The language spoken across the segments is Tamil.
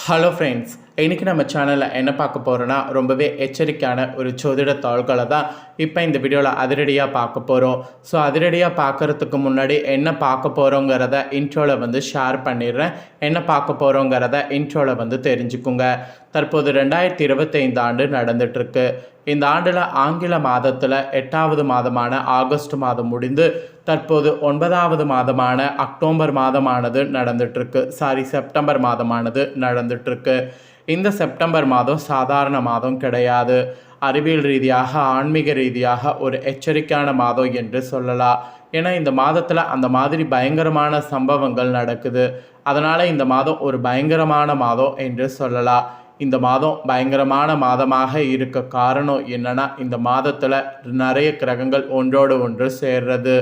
ஹலோ ஃப்ரெண்ட்ஸ், இன்றைக்கி நம்ம சேனலில் என்ன பார்க்க போகிறோன்னா ரொம்பவே எச்சரிக்கையான ஒரு ஜோதிட தாள்களை தான் இப்போ இந்த வீடியோவில் அதிரடியாக பார்க்க போகிறோம். ஸோ அதிரடியாக பார்க்குறதுக்கு முன்னாடி என்ன பார்க்க போகிறோங்கிறத இன்ட்ரோவில் ஷேர் பண்ணிடுறேன். என்ன பார்க்க போகிறோங்கிறத இன்ட்ரோவில் தெரிஞ்சுக்குங்க. தற்போது 2025 ஆண்டு நடந்துகிட்ருக்கு. இந்த ஆண்டில் ஆங்கில மாதத்தில் 8வது மாதமான ஆகஸ்ட் மாதம் முடிந்து தற்போது 9வது மாதமான அக்டோபர் மாதமானது நடந்துகிட்ருக்கு. செப்டம்பர் மாதமானது நடந்துகிட்ருக்கு. இந்த செப்டம்பர் மாதம் சாதாரண மாதம் கிடையாது. அறிவியல் ரீதியாக ஆன்மீக ரீதியாக ஒரு எச்சரிக்கையான மாதம் என்று சொல்லலாம். ஏன்னா இந்த மாதத்தில் அந்த மாதிரி பயங்கரமான சம்பவங்கள் நடக்குது. அதனால் இந்த மாதம் ஒரு பயங்கரமான மாதம் என்று சொல்லலாம். இந்த மாதம் பயங்கரமான மாதமாக இருக்க காரணம் என்னென்னா, இந்த மாதத்தில் நிறைய கிரகங்கள் ஒன்றோடு ஒன்று சேர்றது.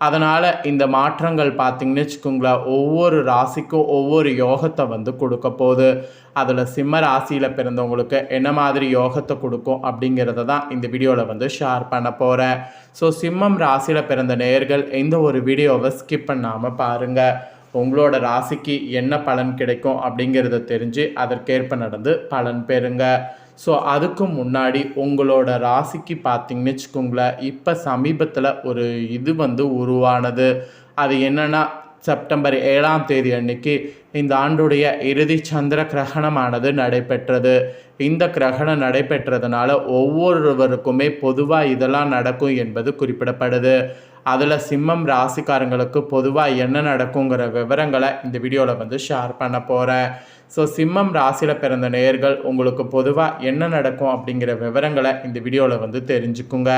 அதனால் இந்த மாற்றங்கள் பார்த்திங்கன்னு வச்சுக்கோங்களேன், ஒவ்வொரு ராசிக்கும் ஒவ்வொரு யோகத்தை கொடுக்க போகுது. அதில் சிம்ம ராசியில் பிறந்தவங்களுக்கு என்ன மாதிரி யோகத்தை கொடுக்கும் அப்படிங்கிறத தான் இந்த வீடியோவில் ஷேர் பண்ண போகிறேன். ஸோ சிம்மம் ராசியில் பிறந்த நேயர்கள் இந்த ஒரு வீடியோவை ஸ்கிப் பண்ணாமல் பாருங்கள். உங்களோட ராசிக்கு என்ன பலன் கிடைக்கும் அப்படிங்கிறத தெரிஞ்சு அதற்கேற்ப நடந்து பலன் பெறுங்க. ஸோ அதுக்கு முன்னாடி உங்களோட ராசிக்கு பார்த்திங்கன்னு வச்சுக்கோங்களேன், இப்போ சமீபத்தில் ஒரு இது உருவானது. அது என்னென்னா, செப்டம்பர் 7ஆம் தேதி அன்னைக்கு இந்த ஆண்டுடைய இறுதி சந்திர கிரகணமானது நடைபெற்றது. இந்த கிரகணம் நடைபெற்றதுனால ஒவ்வொருவருக்குமே பொதுவாக இதெல்லாம் நடக்கும் என்பது குறிப்பிடப்படுது. அதில் சிம்மம் ராசிக்காரங்களுக்கு பொதுவாக என்ன நடக்குங்கிற விவரங்களை இந்த வீடியோவில் ஷேர் பண்ண போகிறேன். ஸோ சிம்மம் ராசியில் பிறந்த நேயர்கள் உங்களுக்கு பொதுவாக என்ன நடக்கும் அப்படிங்கிற விவரங்களை இந்த வீடியோவில் தெரிஞ்சுக்குங்க.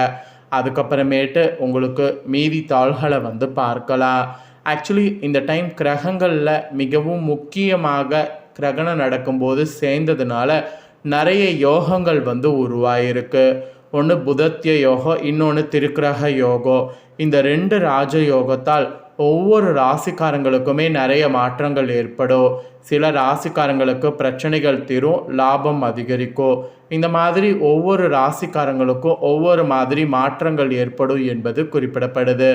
அதுக்கப்புறமேட்டு உங்களுக்கு மீதி தாள்களை பார்க்கலாம். ஆக்சுவலி இந்த டைம் கிரகங்களில் மிகவும் முக்கியமாக கிரகணம் நடக்கும்போது சேர்ந்ததுனால நிறைய யோகங்கள் உருவாயிருக்கு. ஒன்று புதத்திய யோகம், இன்னொன்று திருக்கிரக யோகம். இந்த 2 ராஜ யோகத்தால் ஒவ்வொரு ராசிக்காரங்களுக்குமே நிறைய மாற்றங்கள் ஏற்படும். சில ராசிக்காரங்களுக்கு பிரச்சனைகள் தீரும், லாபம் அதிகரிக்கும். இந்த மாதிரி ஒவ்வொரு ராசிக்காரங்களுக்கும் ஒவ்வொரு மாதிரி மாற்றங்கள் ஏற்படும் என்பது குறிப்பிடப்படுது.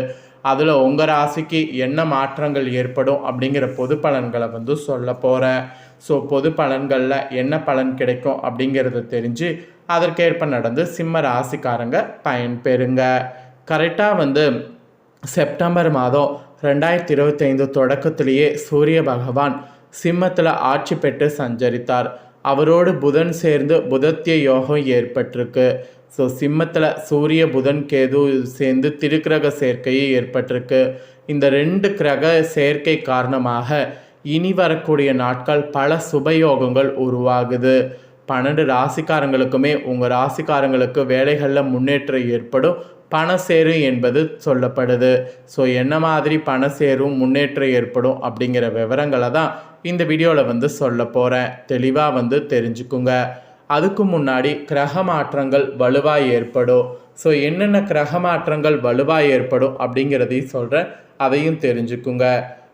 அதில் உங்கள் ராசிக்கு என்ன மாற்றங்கள் ஏற்படும் அப்படிங்கிற பொது பலன்களை சொல்ல போகிறேன். ஸோ பொது பலன்களில் என்ன பலன் கிடைக்கும் அப்படிங்கிறத தெரிஞ்சு அதற்கேற்ப நடந்து சிம்ம ராசிக்காரங்க பயன்பெறுங்க. கரெக்டாக செப்டம்பர் மாதம் 2025 தொடக்கத்திலேயே சூரிய பகவான் சிம்மத்தில் ஆட்சி பெற்று சஞ்சரித்தார். அவரோடு புதன் சேர்ந்து புதத்திய யோகம் ஏற்பட்டிருக்கு. ஸோ சிம்மத்தில் சூரிய புதன் கேது சேர்ந்து திருக்கிரக சேர்க்கையை ஏற்பட்டிருக்கு. இந்த 2 கிரக சேர்க்கை காரணமாக இனி வரக்கூடிய நாட்கள் பல சுபயோகங்கள் உருவாகுது. 12 ராசிக்காரங்களுக்குமே உங்கள் ராசிக்காரங்களுக்கு வேலைகளில் முன்னேற்றம் ஏற்படும், பணம் சேரும் என்பது சொல்லப்படுது. ஸோ என்ன மாதிரி பணம் சேரும், முன்னேற்றம் ஏற்படும் அப்படிங்கிற விவரங்களை தான் இந்த வீடியோவில் சொல்ல போகிறேன். தெளிவாக தெரிஞ்சுக்குங்க. அதுக்கு முன்னாடி கிரக மாற்றங்கள் வலுவாக ஏற்படும். ஸோ என்னென்ன கிரக மாற்றங்கள் வலுவாக ஏற்படும் அப்படிங்கிறதையும் சொல்கிறேன், அதையும் தெரிஞ்சுக்குங்க.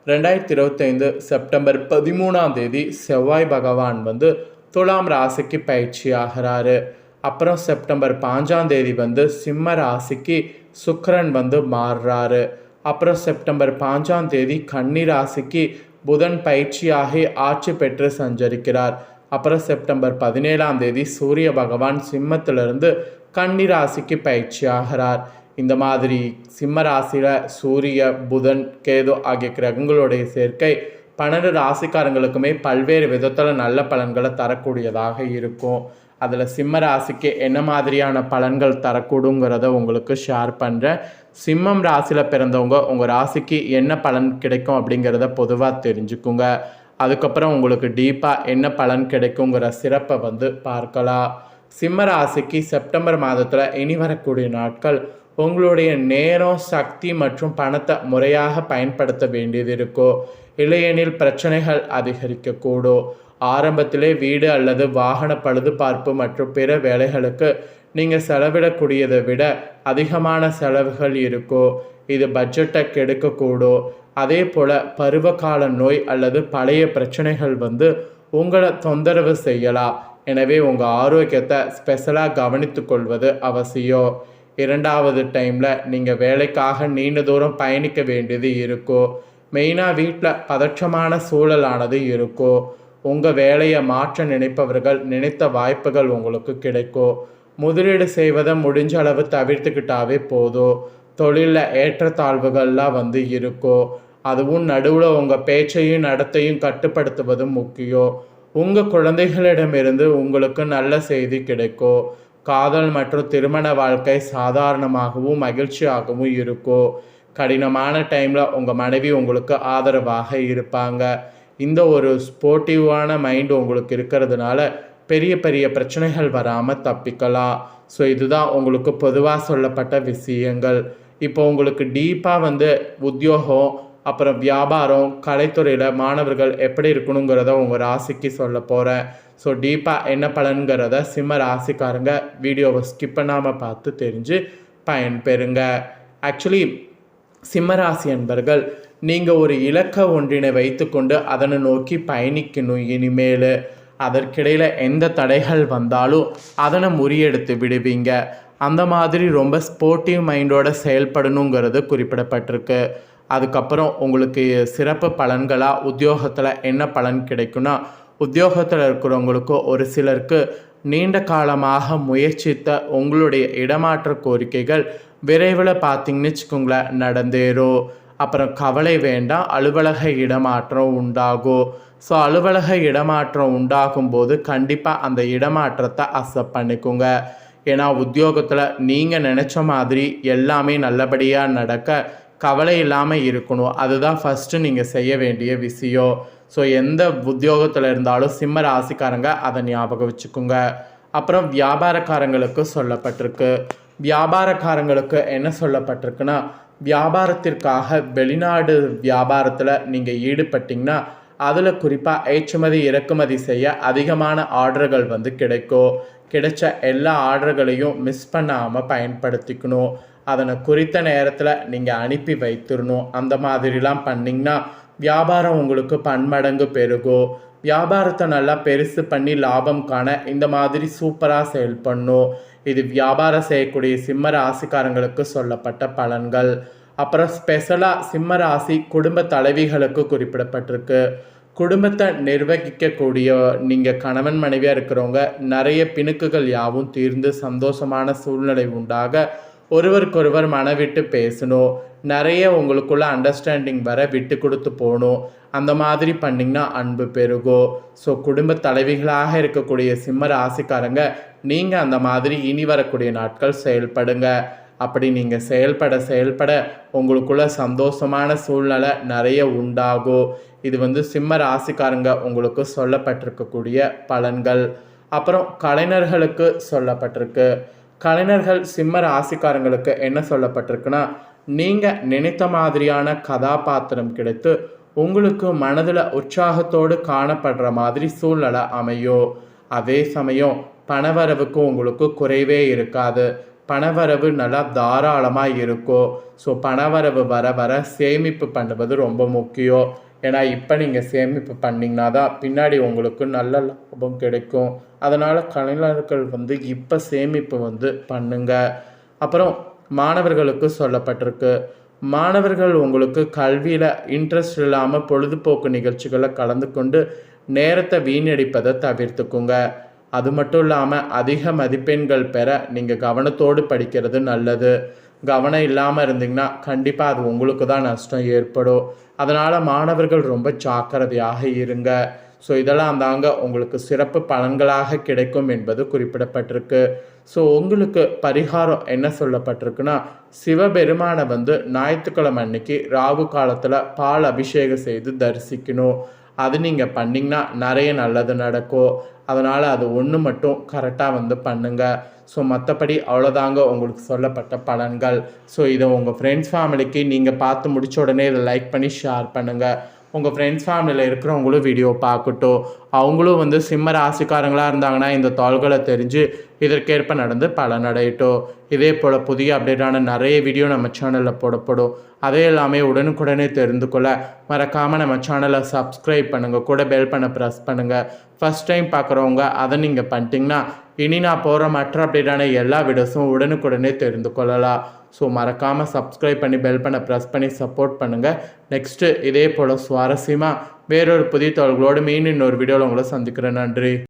2025 செப்டம்பர் 13ஆம் தேதி செவ்வாய் பகவான் துலாம் ராசிக்கு பயிற்சி ஆகிறாரு. அப்புறம் செப்டம்பர் 5ஆம் தேதி சிம்ம ராசிக்கு சுக்கிரன் மாறுறாரு. அப்புறம் செப்டம்பர் 5ஆம் தேதி கன்னி ராசிக்கு புதன் பயிற்சியாகி ஆட்சி பெற்று சஞ்சரிக்கிறார். அப்புறம் செப்டம்பர் 17ஆம் தேதி சூரிய பகவான் சிம்மத்திலிருந்து கன்னி ராசிக்கு பயிற்சி ஆகிறார். இந்த மாதிரி சிம்ம ராசியில் சூரிய புதன் கேது ஆகிய கிரகங்களுடைய சேர்க்கை 12 ராசிக்காரங்களுக்குமே பல்வேறு விதத்தில் நல்ல பலன்களை தரக்கூடியதாக இருக்கும். அதில் சிம்ம ராசிக்கு என்ன மாதிரியான பலன்கள் தரக்கூடுங்கிறத உங்களுக்கு ஷேர் பண்ணுறேன். சிம்மம் ராசியில் பிறந்தவங்க உங்கள் ராசிக்கு என்ன பலன் கிடைக்கும் அப்படிங்கிறத பொதுவாக தெரிஞ்சுக்குங்க. அதுக்கப்புறம் உங்களுக்கு டீப்பாக என்ன பலன் கிடைக்குங்கிற சிறப்பை பார்க்கலாம். சிம்ம ராசிக்கு செப்டம்பர் மாதத்தில் இனி வரக்கூடிய நாட்கள் உங்களுடைய நேரம், சக்தி மற்றும் பணத்தை முறையாக பயன்படுத்த வேண்டியது இருக்கும். இல்லையெனில் பிரச்சனைகள் அதிகரிக்கக்கூடும். ஆரம்பத்திலே வீடு அல்லது வாகன பழுதுபார்ப்பு மற்றும் பிற வேலைகளுக்கு நீங்கள் செலவிடக்கூடியதை விட அதிகமான செலவுகள் இருக்கும். இது பட்ஜெட்டை கெடுக்கக்கூடும். அதே போல் பருவகால நோய் அல்லது பழைய பிரச்சனைகள் உங்களை தொந்தரவு செய்யலாம். எனவே உங்கள் ஆரோக்கியத்தை ஸ்பெஷலாக கவனித்து கொள்வது அவசியம். 2வது டைமில் நீங்கள் வேலைக்காக நீண்ட தூரம் பயணிக்க வேண்டியது இருக்கும். மெயினாக வீட்டில் பதற்றமான சூழலானது இருக்கும். உங்கள் வேலையை மாற்ற நினைப்பவர்கள் நினைத்த வாய்ப்புகள் உங்களுக்கு கிடைக்கும். முதலீடு செய்வதை முடிஞ்ச அளவு தவிர்த்துக்கிட்டாவே போதும். தொழிலில் ஏற்றத்தாழ்வுகள்லாம் இருக்கும். அதுவும் நடுவில் உங்கள் பேச்சையும் நடத்தையும் கட்டுப்படுத்துவதும் முக்கியம். உங்கள் குழந்தைகளிடமிருந்து உங்களுக்கு நல்ல செய்தி கிடைக்கும். காதல் மற்றும் திருமண வாழ்க்கை சாதாரணமாகவும் மகிழ்ச்சியாகவும் இருக்கும். கடினமான டைமில் உங்கள் மனைவி உங்களுக்கு ஆதரவாக இருப்பாங்க. இந்த ஒரு ஸ்போர்ட்டிவான மைண்டு உங்களுக்கு இருக்கிறதுனால பெரிய பெரிய பிரச்சனைகள் வராமல் தப்பிக்கலாம். ஸோ இதுதான் உங்களுக்கு பொதுவாக சொல்லப்பட்ட விஷயங்கள். இப்போ உங்களுக்கு டீப்பாக உத்தியோகம், அப்புறம் வியாபாரம், கலைத்துறையில் மாணவர்கள் எப்படி இருக்கணுங்கிறத உங்கள் ராசிக்கு சொல்ல போகிறேன். ஸோ டீப்பாக என்ன பலன்கிறத சிம்ம ராசிக்காரங்க வீடியோவை ஸ்கிப் பண்ணாமல் பார்த்து தெரிஞ்சு பயன்பெறுங்க. ஆக்சுவலி சிம்மராசி அன்பர்கள், நீங்கள் ஒரு இலக்க ஒன்றினை வைத்துக்கொண்டு அதனை நோக்கி பயணிக்கணும். இனிமேல் அதற்கிடையில் எந்த தடைகள் வந்தாலும் அதனை முறியெடுத்து விடுவீங்க. அந்த மாதிரி ரொம்ப ஸ்போர்ட்டிவ் மைண்டோட செயல்படணுங்கிறது குறிப்பிடப்பட்டிருக்கு. அதுக்கப்புறம் உங்களுக்கு சிறப்பு பலன்களாக உத்தியோகத்தில் என்ன பலன் கிடைக்குன்னா, உத்தியோகத்தில் இருக்கிறவங்களுக்கு ஒரு சிலருக்கு நீண்ட காலமாக முயற்சித்த உங்களுடைய இடமாற்ற கோரிக்கைகள் விரைவில் பார்த்திங்கன்னு வச்சுக்கோங்களேன் நடந்தேறும். அப்புறம் கவலை வேண்டாம், அலுவலக இடமாற்றம் உண்டாகும். ஸோ அலுவலக இடமாற்றம் உண்டாகும் போது கண்டிப்பாக அந்த இடமாற்றத்தை அக்செப்ட் பண்ணிக்கோங்க. ஏன்னா உத்தியோகத்தில் நீங்கள் நினச்ச மாதிரி எல்லாமே நல்லபடியாக நடக்க கவலை இல்லாமல் இருக்கணும். அதுதான் ஃபஸ்ட்டு நீங்கள் செய்ய வேண்டிய விஷயம். ஸோ எந்த உத்தியோகத்தில் இருந்தாலும் சிம்ம ராசிக்காரங்க அதை ஞாபகம் வச்சுக்கோங்க. அப்புறம் வியாபாரக்காரங்களுக்கு சொல்லப்பட்டிருக்கு. வியாபாரக்காரங்களுக்கு என்ன சொல்லப்பட்டிருக்குன்னா, வியாபாரத்திற்காக வெளிநாடு வியாபாரத்தில் நீங்கள் ஈடுபட்டிங்கன்னா அதில் குறிப்பாக ஏற்றுமதி இறக்குமதி செய்ய அதிகமான ஆர்டர்கள் கிடைக்கும். கிடைச்ச எல்லா ஆர்டர்களையும் மிஸ் பண்ணாமல் பயன்படுத்திக்கணும். அதனை குறித்த நேரத்தில் நீங்கள் அனுப்பி வைத்திடணும். அந்த மாதிரிலாம் பண்ணிங்கன்னா வியாபாரம் உங்களுக்கு பன்மடங்கு பெருகும். வியாபாரத்தை நல்லா பெருசு பண்ணி லாபம் காண இந்த மாதிரி சூப்பராக செயல்படணும். இது வியாபாரம் செய்யக்கூடிய சிம்ம ராசிக்காரங்களுக்கு சொல்லப்பட்ட பலன்கள். அப்புறம் ஸ்பெஷலாக சிம்ம ராசி குடும்ப தலைவிகளுக்கு குறிப்பிடப்பட்டிருக்கு. குடும்பத்தை நிர்வகிக்கக்கூடிய நீங்கள் கணவன் மனைவியாக இருக்கிறவங்க நிறைய பிணுக்குகள் யாவும் தீர்ந்து சந்தோஷமான சூழ்நிலை உண்டாக ஒருவருக்கொருவர் மனவிட்டு பேசணும். நிறைய உங்களுக்குள்ள அண்டர்ஸ்டாண்டிங் வர விட்டு கொடுத்து போகணும். அந்த மாதிரி பண்ணிங்கன்னா அன்பு பெருகும். ஸோ குடும்ப தலைவிகளாக இருக்கக்கூடிய சிம்ம ராசிக்காரங்க நீங்கள் அந்த மாதிரி இனி வரக்கூடிய நாட்கள் செயல்படுங்க. அப்படி நீங்கள் செயல்பட உங்களுக்குள்ள சந்தோஷமான சூழ்நிலை நிறைய உண்டாகும். இது சிம்ம ராசிக்காரங்க உங்களுக்கு சொல்லப்பட்டிருக்கக்கூடிய பலன்கள். அப்புறம் கலைஞர்களுக்கு சொல்லப்பட்டிருக்கு. கலைஞர்கள் சிம்ம ராசிக்காரங்களுக்கு என்ன சொல்லப்பட்டிருக்குன்னா, நீங்கள் நினைத்த மாதிரியான கதாபாத்திரம் கிடைத்து உங்களுக்கு மனதில் உற்சாகத்தோடு காணப்படுற மாதிரி சூழ்நிலை அமையும். அதே சமயம் பணவரவுக்கு உங்களுக்கு குறைவே இருக்காது. பணவரவு நல்லா தாராளமாக இருக்கும். ஸோ பணவரவு வர வர சேமிப்பு பண்ணுவது ரொம்ப முக்கியம். ஏன்னா இப்போ நீங்கள் சேமிப்பு பண்ணிங்கன்னா தான் பின்னாடி உங்களுக்கு நல்ல லாபம் கிடைக்கும். அதனால் கலைஞர்கள் இப்போ சேமிப்பு பண்ணுங்க. அப்புறம் மாணவர்களுக்கு சொல்லப்பட்டிருக்கு. மாணவர்கள் உங்களுக்கு கல்வியில் இன்ட்ரெஸ்ட் இல்லாமல் பொழுதுபோக்கு நிகழ்ச்சிகளில் கலந்து கொண்டு நேரத்தை வீணடிப்பதை தவிர்த்துக்குங்க. அது மட்டும் இல்லாமல் அதிக மதிப்பெண்கள் பெற நீங்கள் கவனத்தோடு படிக்கிறது நல்லது. கவனம் இல்லாமல் இருந்தீங்கன்னா கண்டிப்பாக அது உங்களுக்கு தான் நஷ்டம் ஏற்படும். அதனால் மாணவர்கள் ரொம்ப ஜாக்கிரதையாக இருங்க. ஸோ இதெல்லாம் தாங்க உங்களுக்கு சிறப்பு பலன்களாக கிடைக்கும் என்பது குறிப்பிடப்பட்டிருக்கு. ஸோ உங்களுக்கு பரிகாரம் என்ன சொல்லப்பட்டிருக்குன்னா, சிவபெருமானை ஞாயிற்றுக்கிழமை அன்னைக்கு ராகு காலத்தில் பால் அபிஷேகம் செய்து தரிசிக்கணும். அது நீங்கள் பண்ணிங்கன்னா நிறைய நல்லது நடக்கும். அதனால் அது ஒன்று மட்டும் கரெக்டாக பண்ணுங்கள். ஸோ மற்றபடி அவ்வளோதாங்க உங்களுக்கு சொல்லப்பட்ட பலன்கள். ஸோ இதை உங்கள் ஃப்ரெண்ட்ஸ் ஃபேமிலிக்கு நீங்கள் பார்த்து முடித்த உடனே இதை லைக் பண்ணி ஷேர் பண்ணுங்கள். உங்கள் ஃப்ரெண்ட்ஸ் ஃபேமிலியில் இருக்கிறவங்களும் வீடியோ பார்க்கட்டும். அவங்களும் சிம்ம ராசிக்காரங்களாக இருந்தாங்கன்னா இந்த தாள்களை தெரிஞ்சு இதற்கேற்ப நடந்து பலனடையட்டும். இதே போல் புதிய அப்டேட்டான நிறைய வீடியோ நம்ம சேனலில் போடப்படும். அதே எல்லாமே உடனுக்குடனே தெரிந்து கொள்ள மறக்காமல் நம்ம சேனலை சப்ஸ்கிரைப் பண்ணுங்கள். கூட பெல் பண்ண ப்ரெஸ் பண்ணுங்கள். ஃபஸ்ட் டைம் பார்க்குறவங்க அதை நீங்கள் பண்ணிட்டீங்கன்னா இனி நான் போகிற மற்ற அப்டேட்டான எல்லா வீடியோஸும் உடனுக்குடனே தெரிந்து கொள்ளலாம். ஸோ மறக்காமல் சப்ஸ்கிரைப் பண்ணி பெல் பண்ண ப்ரெஸ் பண்ணி சப்போர்ட் பண்ணுங்கள். நெக்ஸ்ட்டு இதே போல் சுவாரஸ்யமாக வேறொரு புதிய தகவல்களோடு மீண்டும் இன்னொரு வீடியோவில் உங்களை சந்திக்கிறேன். நன்றி.